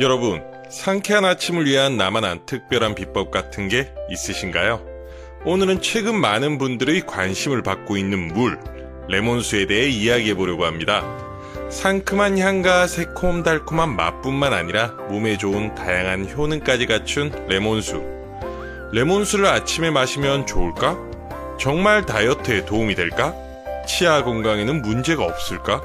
여러분, 상쾌한 아침을 위한 나만한 특별한 비법 같은 게 있으신가요? 오늘은 최근 많은 분들의 관심을 받고 있는 물, 레몬수에 대해 이야기해 보려고 합니다. 상큼한 향과 새콤달콤한 맛뿐만 아니라 몸에 좋은 다양한 효능까지 갖춘 레몬수. 레몬수를 아침에 마시면 좋을까? 정말 다이어트에 도움이 될까? 치아 건강에는 문제가 없을까?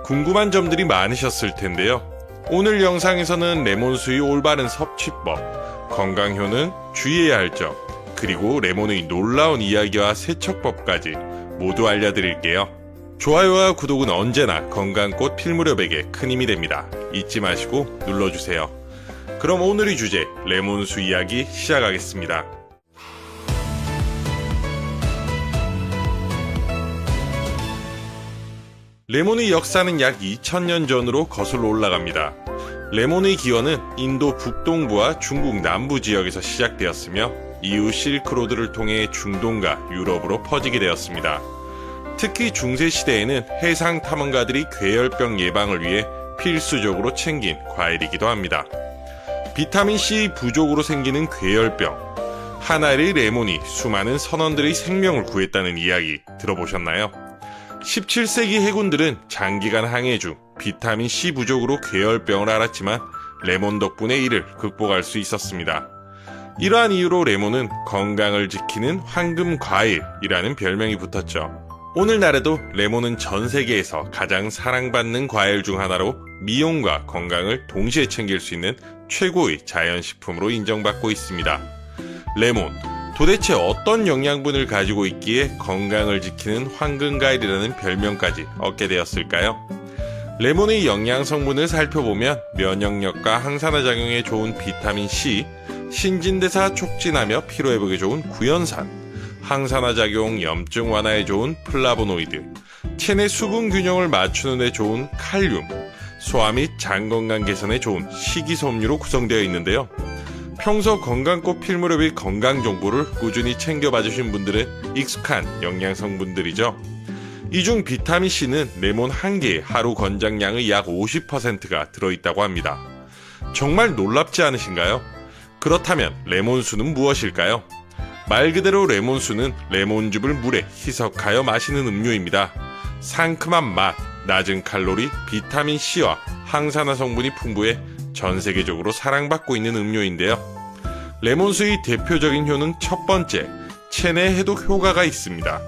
궁금한 점들이 많으셨을 텐데요. 오늘 영상에서는 레몬수의 올바른 섭취법, 건강효능, 주의해야 할 점, 그리고 레몬의 놀라운 이야기와 세척법까지 모두 알려드릴게요. 좋아요와 구독은 언제나 건강꽃 필무렵에게 큰 힘이 됩니다. 잊지 마시고 눌러주세요. 그럼 오늘의 주제, 레몬수 이야기 시작하겠습니다. 레몬의 역사는 약 2000년 전으로 거슬러 올라갑니다. 레몬의 기원은 인도 북동부와 중국 남부 지역에서 시작되었으며 이후 실크로드를 통해 중동과 유럽으로 퍼지게 되었습니다. 특히 중세시대에는 해상 탐험가들이 괴혈병 예방을 위해 필수적으로 챙긴 과일이기도 합니다. 비타민C 부족으로 생기는 괴혈병, 한 알의 레몬이 수많은 선원들의 생명을 구했다는 이야기 들어보셨나요? 17세기 해군들은 장기간 항해 중 비타민C 부족으로 괴혈병을 앓았지만 레몬 덕분에 이를 극복할 수 있었습니다. 이러한 이유로 레몬은 건강을 지키는 황금 과일이라는 별명이 붙었죠. 오늘날에도 레몬은 전 세계에서 가장 사랑받는 과일 중 하나로 미용과 건강을 동시에 챙길 수 있는 최고의 자연식품으로 인정받고 있습니다. 레몬, 도대체 어떤 영양분을 가지고 있기에 건강을 지키는 황금과일이라는 별명까지 얻게 되었을까요? 레몬의 영양 성분을 살펴보면 면역력과 항산화 작용에 좋은 비타민C, 신진대사 촉진하며 피로회복에 좋은 구연산, 항산화 작용, 염증 완화에 좋은 플라보노이드, 체내 수분 균형을 맞추는 데 좋은 칼륨, 소화 및 장 건강 개선에 좋은 식이섬유로 구성되어 있는데요. 평소 건강꽃 필무렵의 건강 정보를 꾸준히 챙겨봐 주신 분들은 익숙한 영양 성분들이죠. 이 중 비타민C는 레몬 한 개에 하루 권장량의 약 50%가 들어있다고 합니다. 정말 놀랍지 않으신가요? 그렇다면 레몬수는 무엇일까요? 말 그대로 레몬수는 레몬즙을 물에 희석하여 마시는 음료입니다. 상큼한 맛, 낮은 칼로리, 비타민C와 항산화 성분이 풍부해 전 세계적으로 사랑받고 있는 음료인데요. 레몬수의 대표적인 효능 첫 번째, 체내 해독 효과가 있습니다.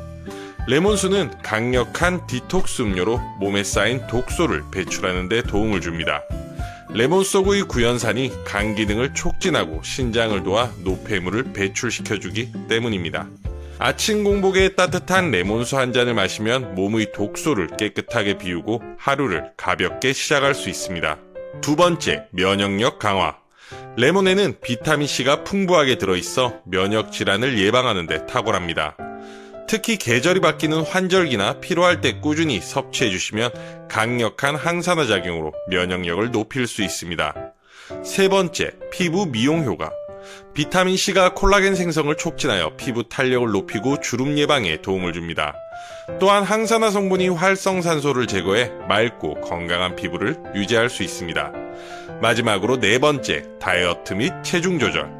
레몬수는 강력한 디톡스 음료로 몸에 쌓인 독소를 배출하는 데 도움을 줍니다. 레몬 속의 구연산이 간 기능을 촉진하고 신장을 도와 노폐물을 배출시켜주기 때문입니다. 아침 공복에 따뜻한 레몬수 한 잔을 마시면 몸의 독소를 깨끗하게 비우고 하루를 가볍게 시작할 수 있습니다. 두 번째, 면역력 강화. 레몬에는 비타민C가 풍부하게 들어있어 면역 질환을 예방하는 데 탁월합니다. 특히 계절이 바뀌는 환절기나 피로할 때 꾸준히 섭취해 주시면 강력한 항산화 작용으로 면역력을 높일 수 있습니다. 세 번째, 피부 미용 효과. 비타민C가 콜라겐 생성을 촉진하여 피부 탄력을 높이고 주름 예방에 도움을 줍니다. 또한 항산화 성분이 활성산소를 제거해 맑고 건강한 피부를 유지할 수 있습니다. 마지막으로 네 번째, 다이어트 및 체중 조절.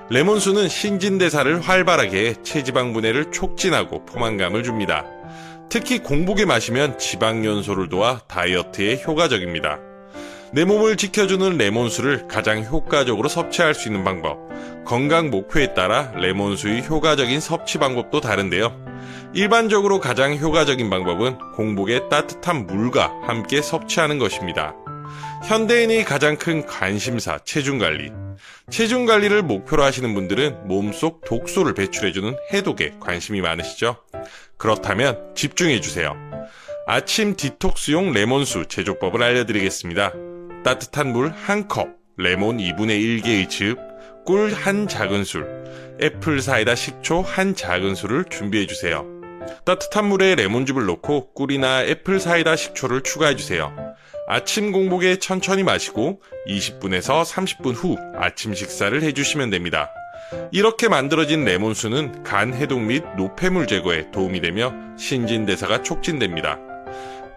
레몬수는 신진대사를 활발하게 해 체지방 분해를 촉진하고 포만감을 줍니다. 특히 공복에 마시면 지방 연소를 도와 다이어트에 효과적입니다. 내 몸을 지켜주는 레몬수를 가장 효과적으로 섭취할 수 있는 방법, 건강 목표에 따라 레몬수의 효과적인 섭취 방법도 다른데요. 일반적으로 가장 효과적인 방법은 공복에 따뜻한 물과 함께 섭취하는 것입니다. 현대인의 가장 큰 관심사, 체중관리. 체중관리를 목표로 하시는 분들은 몸속 독소를 배출해주는 해독에 관심이 많으시죠? 그렇다면 집중해주세요. 아침 디톡스용 레몬수 제조법을 알려드리겠습니다. 따뜻한 물 1컵, 레몬 2분의 1개의 즙, 꿀 1 작은술, 애플 사이다 식초 1 작은술을 준비해주세요. 따뜻한 물에 레몬즙을 넣고 꿀이나 애플 사이다 식초를 추가해주세요. 아침 공복에 천천히 마시고 20분에서 30분 후 아침 식사를 해주시면 됩니다. 이렇게 만들어진 레몬수는 간 해독 및 노폐물 제거에 도움이 되며 신진대사가 촉진됩니다.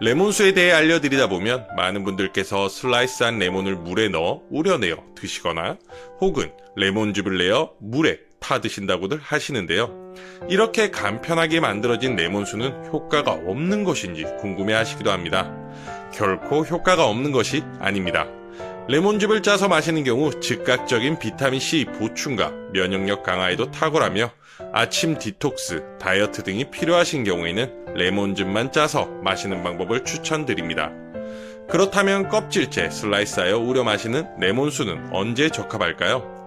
레몬수에 대해 알려드리다 보면 많은 분들께서 슬라이스한 레몬을 물에 넣어 우려내어 드시거나 혹은 레몬즙을 내어 물에 타 드신다고들 하시는데요. 이렇게 간편하게 만들어진 레몬수는 효과가 없는 것인지 궁금해 하시기도 합니다. 결코 효과가 없는 것이 아닙니다. 레몬즙을 짜서 마시는 경우 즉각적인 비타민C 보충과 면역력 강화에도 탁월하며 아침 디톡스, 다이어트 등이 필요하신 경우에는 레몬즙만 짜서 마시는 방법을 추천드립니다. 그렇다면 껍질째 슬라이스하여 우려 마시는 레몬수는 언제 적합할까요?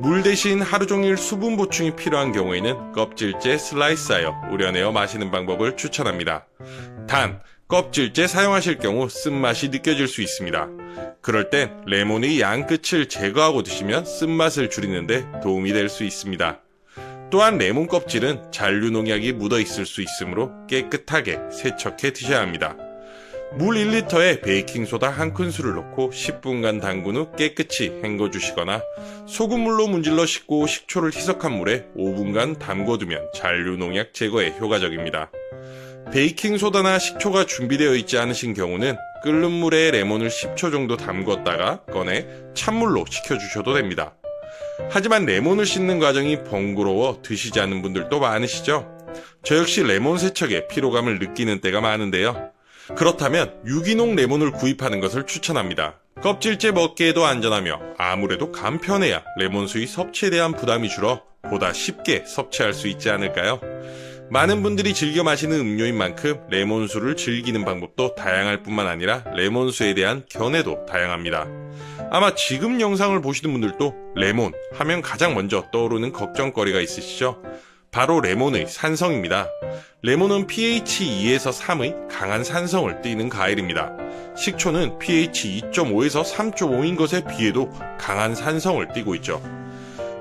물 대신 하루 종일 수분 보충이 필요한 경우에는 껍질째 슬라이스하여 우려내어 마시는 방법을 추천합니다. 단, 껍질째 사용하실 경우 쓴맛이 느껴질 수 있습니다. 그럴 땐 레몬의 양 끝을 제거하고 드시면 쓴맛을 줄이는데 도움이 될 수 있습니다. 또한 레몬 껍질은 잔류 농약이 묻어 있을 수 있으므로 깨끗하게 세척해 드셔야 합니다. 물 1리터에 베이킹소다 1큰술을 넣고 10분간 담근 후 깨끗이 헹궈주시거나 소금물로 문질러 씻고 식초를 희석한 물에 5분간 담궈두면 잔류 농약 제거에 효과적입니다. 베이킹소다나 식초가 준비되어 있지 않으신 경우는 끓는 물에 레몬을 10초 정도 담궜다가 꺼내 찬물로 식혀주셔도 됩니다. 하지만 레몬을 씻는 과정이 번거로워 드시지 않는 분들도 많으시죠? 저 역시 레몬 세척에 피로감을 느끼는 때가 많은데요. 그렇다면 유기농 레몬을 구입하는 것을 추천합니다. 껍질째 먹기에도 안전하며 아무래도 간편해야 레몬수의 섭취에 대한 부담이 줄어 보다 쉽게 섭취할 수 있지 않을까요? 많은 분들이 즐겨 마시는 음료인 만큼 레몬수를 즐기는 방법도 다양할 뿐만 아니라 레몬수에 대한 견해도 다양합니다. 아마 지금 영상을 보시는 분들도 레몬 하면 가장 먼저 떠오르는 걱정거리가 있으시죠? 바로 레몬의 산성입니다. 레몬은 pH 2에서 3의 강한 산성을 띠는 과일입니다. 식초는 pH 2.5에서 3.5인 것에 비해도 강한 산성을 띠고 있죠.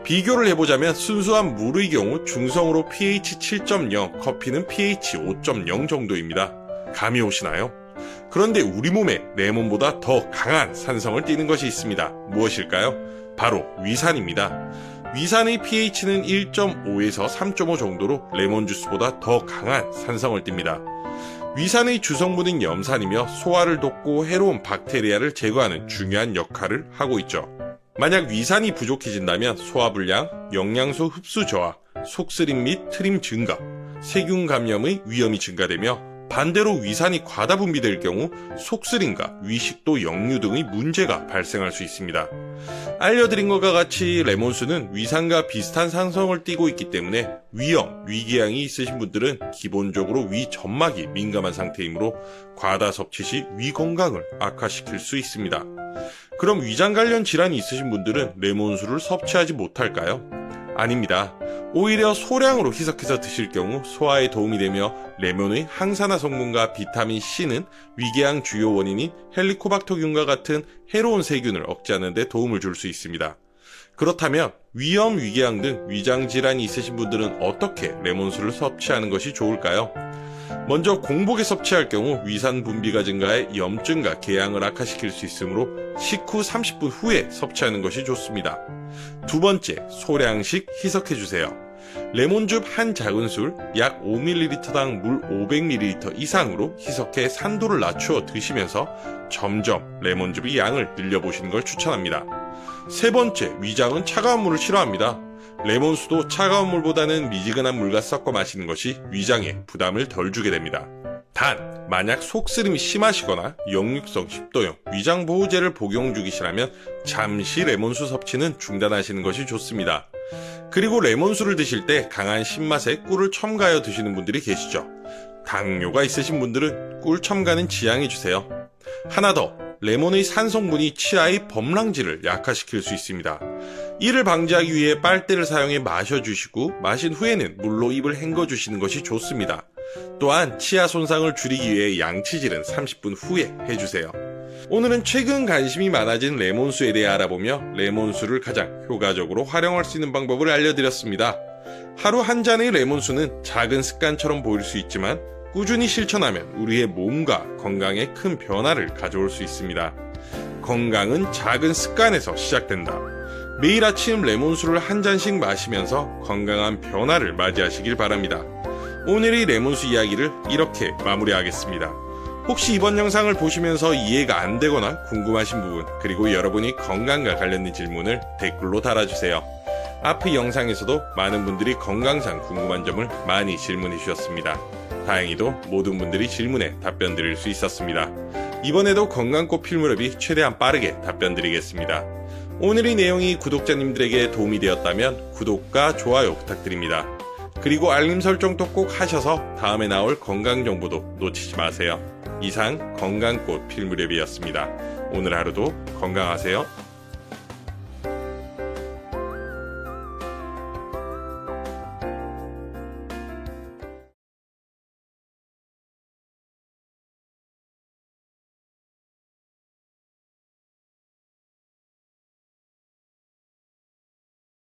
비교를 해보자면 순수한 물의 경우 중성으로 pH 7.0, 커피는 pH 5.0 정도입니다. 감이 오시나요? 그런데 우리 몸에 레몬보다 더 강한 산성을 띠는 것이 있습니다. 무엇일까요? 바로 위산입니다. 위산의 pH는 1.5에서 3.5 정도로 레몬 주스보다 더 강한 산성을 띱니다. 위산의 주성분인 염산이며 소화를 돕고 해로운 박테리아를 제거하는 중요한 역할을 하고 있죠. 만약 위산이 부족해진다면 소화불량, 영양소 흡수 저하, 속쓰림 및 트림 증가, 세균 감염의 위험이 증가되며 반대로 위산이 과다 분비될 경우 속쓰림과 위식도 역류 등의 문제가 발생할 수 있습니다. 알려드린 것과 같이 레몬수는 위산과 비슷한 산성을 띠고 있기 때문에 위염, 위궤양이 있으신 분들은 기본적으로 위 점막이 민감한 상태이므로 과다 섭취 시 위 건강을 악화시킬 수 있습니다. 그럼 위장 관련 질환이 있으신 분들은 레몬수를 섭취하지 못할까요? 아닙니다. 오히려 소량으로 희석해서 드실 경우 소화에 도움이 되며 레몬의 항산화 성분과 비타민 C는 위궤양 주요 원인인 헬리코박터균과 같은 해로운 세균을 억제하는 데 도움을 줄 수 있습니다. 그렇다면 위염, 위궤양 등 위장 질환이 있으신 분들은 어떻게 레몬수를 섭취하는 것이 좋을까요? 먼저 공복에 섭취할 경우 위산 분비가 증가해 염증과 궤양을 악화시킬 수 있으므로 식후 30분 후에 섭취하는 것이 좋습니다. 두 번째, 소량씩 희석해주세요. 레몬즙 한 작은술, 약 5ml당 물 500ml 이상으로 희석해 산도를 낮추어 드시면서 점점 레몬즙의 양을 늘려보시는 걸 추천합니다. 세 번째, 위장은 차가운 물을 싫어합니다. 레몬수도 차가운 물보다는 미지근한 물과 섞어 마시는 것이 위장에 부담을 덜 주게 됩니다. 단, 만약 속쓰림이 심하시거나 역류성 식도염, 위장보호제를 복용 중이시라면 잠시 레몬수 섭취는 중단하시는 것이 좋습니다. 그리고 레몬수를 드실 때 강한 신맛에 꿀을 첨가하여 드시는 분들이 계시죠. 당뇨가 있으신 분들은 꿀 첨가는 지양해주세요. 하나 더, 레몬의 산성분이 치아의 범랑질을 약화시킬 수 있습니다. 이를 방지하기 위해 빨대를 사용해 마셔주시고 마신 후에는 물로 입을 헹궈주시는 것이 좋습니다. 또한 치아 손상을 줄이기 위해 양치질은 30분 후에 해주세요. 오늘은 최근 관심이 많아진 레몬수에 대해 알아보며 레몬수를 가장 효과적으로 활용할 수 있는 방법을 알려드렸습니다. 하루 한 잔의 레몬수는 작은 습관처럼 보일 수 있지만 꾸준히 실천하면 우리의 몸과 건강에 큰 변화를 가져올 수 있습니다. 건강은 작은 습관에서 시작된다. 매일 아침 레몬수를 한 잔씩 마시면서 건강한 변화를 맞이하시길 바랍니다. 오늘의 레몬수 이야기를 이렇게 마무리하겠습니다. 혹시 이번 영상을 보시면서 이해가 안 되거나 궁금하신 부분, 그리고 여러분이 건강과 관련된 질문을 댓글로 달아주세요. 앞의 영상에서도 많은 분들이 건강상 궁금한 점을 많이 질문해 주셨습니다. 다행히도 모든 분들이 질문에 답변 드릴 수 있었습니다. 이번에도 건강꽃 필무렵이 최대한 빠르게 답변 드리겠습니다. 오늘의 내용이 구독자님들에게 도움이 되었다면 구독과 좋아요 부탁드립니다. 그리고 알림 설정도 꼭 하셔서 다음에 나올 건강 정보도 놓치지 마세요. 이상 건강꽃 필무렵이었습니다. 오늘 하루도 건강하세요.